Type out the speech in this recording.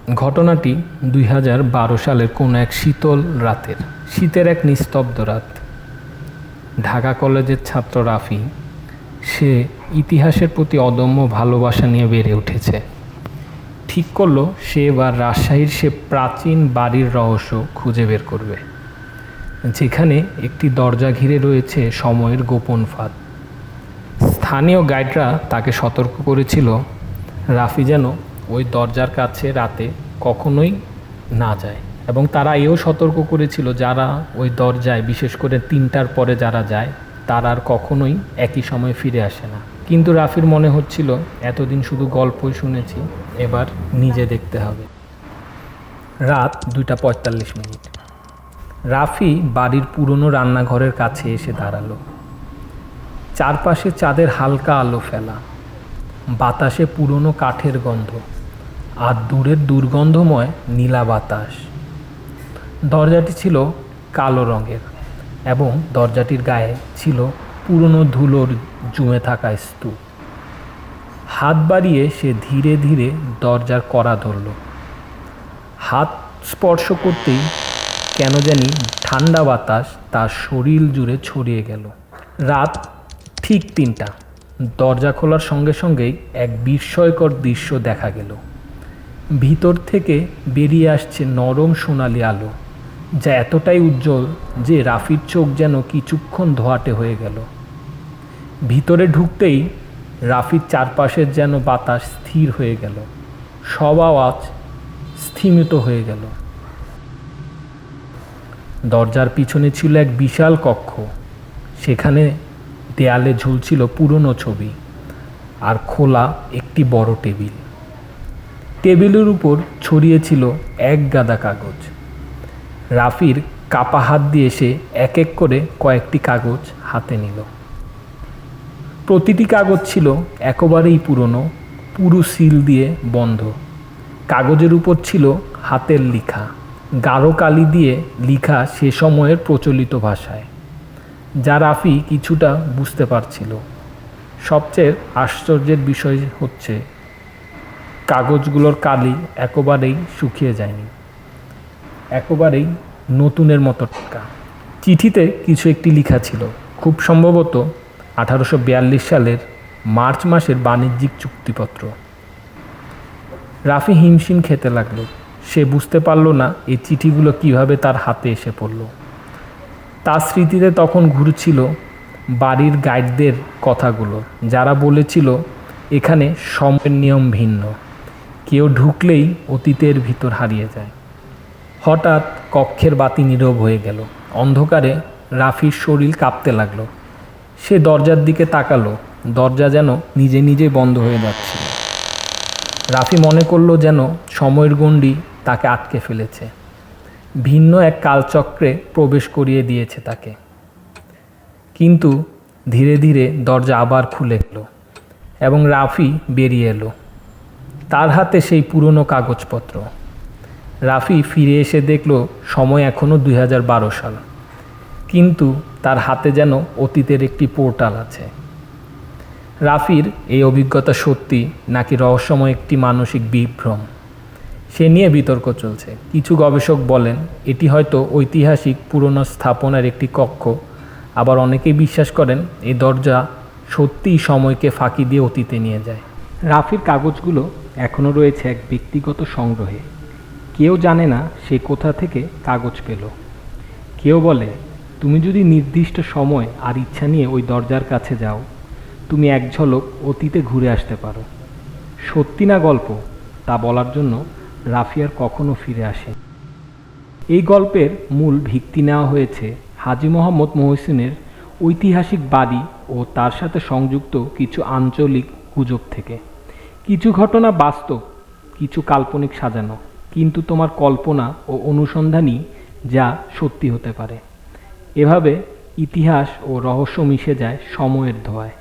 ঘটনাটি 2012 সালের কোনো এক শীতল রাতের, শীতের এক নিস্তব্ধ রাত। ঢাকা কলেজের ছাত্র রাফি, সে ইতিহাসের প্রতি অদম্য ভালোবাসা নিয়ে বেড়ে উঠেছে। ঠিক করলো সে এবার রাজশাহীর সে প্রাচীন বাড়ির রহস্য খুঁজে বের করবে, যেখানে একটি দরজা ঘিরে রয়েছে সময়ের গোপন ফাঁদ। স্থানীয় গাইডরা তাকে সতর্ক করেছিল রাফি যেন ওই দরজার কাছে রাতে কখনোই না যায়, এবং তারা এও সতর্ক করেছিল যারা ওই দরজায়, বিশেষ করে 3টার পরে যারা যায়, তারা আর কখনোই একই সময় ফিরে আসে না। কিন্তু রাফির মনে হচ্ছিল এতদিন শুধু গল্পই শুনেছি, এবার নিজে দেখতে হবে। রাত 2:45। রাফি বাড়ির পুরনো রান্নাঘরের কাছে এসে দাঁড়ালো। চারপাশে চাঁদের হালকা আলো ফেলা, বাতাসে পুরনো কাঠের গন্ধ, আর দূরের দুর্গন্ধময় নীলা বাতাস। দরজাটি ছিল কালো রঙের, এবং দরজাটির গায়ে ছিল পুরনো ধুলোর জমে থাকা স্তূপ। হাত বাড়িয়ে সে ধীরে ধীরে দরজার কড়া ধরল। হাত স্পর্শ করতেই কেন জানি ঠান্ডা বাতাস তার শরীর জুড়ে ছড়িয়ে গেল। রাত ঠিক 3টা। দরজা খোলার সঙ্গে সঙ্গেই এক বিস্ময়কর দৃশ্য দেখা গেল। ভিতর থেকে বেরিয়ে আসছে নরম সোনালি আলো, যা এতটাই উজ্জ্বল যে রাফির চোখ যেন কিছুক্ষণ ধোঁয়াটে হয়ে গেল। ভিতরে ঢুকতেই রাফির চারপাশের যেন বাতাস স্থির হয়ে গেল, সব আওয়াজ স্থিমিত হয়ে গেল। দরজার পিছনে ছিল এক বিশাল কক্ষ। সেখানে দেয়ালে ঝুলছিল পুরনো ছবি আর খোলা একটি বড় টেবিল। টেবিলের উপর ছড়িয়ে ছিল এক গাদা কাগজ। রাফির কাপা হাত দিয়ে সে এক এক করে কয়েকটি কাগজ হাতে নিল। প্রতিটি কাগজ ছিল একেবারেই পুরনো, পুরো সিল দিয়ে বন্ধ। কাগজের উপর ছিল হাতের লেখা, গাঢ় কালি দিয়ে লেখা সে সময়ের প্রচলিত ভাষায়, যা রাফি কিছুটা বুঝতে পারছিল। সবচেয়ে আশ্চর্যের বিষয় হচ্ছে কাগজগুলোর কালি একেবারেই শুকিয়ে যায়নি, একেবারেই নতুনের মতো টাটকা। চিঠিতে কিছু একটি লেখা ছিল, খুব সম্ভবত 1842 সালের মার্চ মাসের বাণিজ্যিক চুক্তিপত্র। রাফি হিমশিম খেতে লাগলো। সে বুঝতে পারল না এই চিঠিগুলো কিভাবে তার হাতে এসে পড়ল। তার স্মৃতিতে তখন ঘুরছিল বাড়ির গাইডদের কথাগুলো, যারা বলেছিল এখানে সময়ের নিয়ম ভিন্ন, কেউ ঢুকলেই অতীতের ভিতর হারিয়ে যায়। হঠাৎ কক্ষের বাতি নীরব হয়ে গেল। অন্ধকারে রাফির শরীর কাঁপতে লাগলো। সে দরজার দিকে তাকালো। দরজা যেন নিজে নিজে বন্ধ হয়ে যাচ্ছিল। রাফি মনে করলো যেন সময়ের গণ্ডি তাকে আটকে ফেলেছে, ভিন্ন এক কালচক্রে প্রবেশ করিয়ে দিয়েছে তাকে। কিন্তু ধীরে ধীরে দরজা আবার খুলে গেল এবং রাফি বেরিয়ে এলো। তার হাতে সেই পুরনো কাগজপত্র। রাফি ফিরে এসে দেখল সময় এখনও 2012 সাল, কিন্তু তার হাতে যেন অতীতের একটি পোর্টাল আছে। রাফির এই অভিজ্ঞতা সত্যি নাকি রহস্যময় একটি মানসিক বিভ্রম, সে নিয়ে বিতর্ক চলছে। কিছু গবেষক বলেন এটি হয়তো ঐতিহাসিক পুরনো স্থাপনার একটি কক্ষ, আবার অনেকেই বিশ্বাস করেন এই দরজা সত্যিই সময়কে ফাঁকি দিয়ে অতীতে নিয়ে যায়। রাফির কাগজগুলো এখনও রয়েছে এক ব্যক্তিগত সংগ্রহে। কেউ জানে না সে কোথা থেকে কাগজ পেল। কেউ বলে তুমি যদি নির্দিষ্ট সময় আর ইচ্ছা নিয়ে ওই দরজার কাছে যাও, তুমি এক ঝলক অতীতে ঘুরে আসতে পারো। সত্যি না গল্প, তা বলার জন্য রাফি আর কখনো ফিরে আসে। এই গল্পের মূল ভিত্তি নেওয়া হয়েছে হাজী মোহাম্মদ মহসিনের ঐতিহাসিক বাড়ি ও তার সাথে সংযুক্ত কিছু আঞ্চলিক গুজব থেকে। কিছু ঘটনা বাস্তব, কিছু কাল্পনিক সাজানো, কিন্তু তোমার কল্পনা ও অনুসন্ধানই যা সত্যি হতে পারে। এভাবে ইতিহাস ও রহস্য মিশে যায় সময়ের ধোঁয়ায়।